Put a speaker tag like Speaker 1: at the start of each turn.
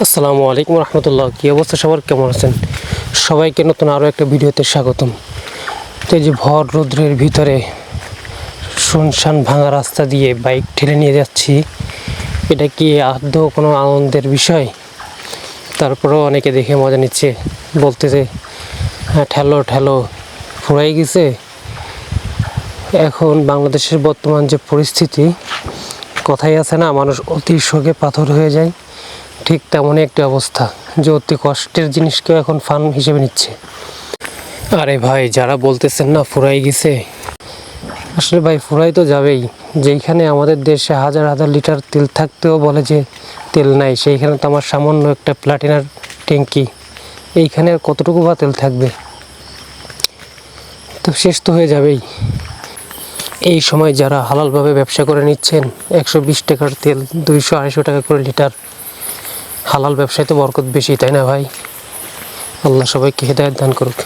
Speaker 1: আসসালামু আলাইকুম রহমতুল্লাহ। কী অবস্থা সবার, কেমন আছেন? সবাইকে নতুন আরও একটা ভিডিওতে স্বাগতম। তো এই যে ভর রৌদ্রের ভিতরে শুনশান ভাঙা রাস্তা দিয়ে বাইক ঠেলে নিয়ে যাচ্ছি, এটা কি আদৌ কোনো আনন্দের বিষয়? তারপরেও অনেকে দেখে মজা নিচ্ছে, বলতেছে হ্যাঁ ঠেলো ঠেলো, ফুরাই গেছে। এখন বাংলাদেশের বর্তমান যে পরিস্থিতি, কথাই আছে না, মানুষ অতি শোকে পাথর হয়ে যায়, ঠিক তেমনই একটি অবস্থা যে অতি কষ্টের জিনিসকেও এখন ফান হিসেবে নিচ্ছে। আরে ভাই, যারা বলতেছেন না ফুরাই গেছে, আসলে ভাই ফুরাই তো যাবেই। যেইখানে আমাদের দেশে হাজার হাজার লিটার তেল থাকতেও বলে যে তেল নাই, সেইখানে তো আমার সামান্য একটা প্লাটিনার ট্যাঙ্কি, এইখানে আর কতটুকু বা তেল থাকবে? তো শেষ তো হয়ে যাবেই। এই সময় যারা হালালভাবে ব্যবসা করে নিচ্ছেন, 120 টাকার তেল 200-250 টাকা করে লিটার, হালাল ব্যবসায় তো বরকত বেশি, তাই না ভাই? আল্লাহ সবাইকে হেদায়েত দান করুক।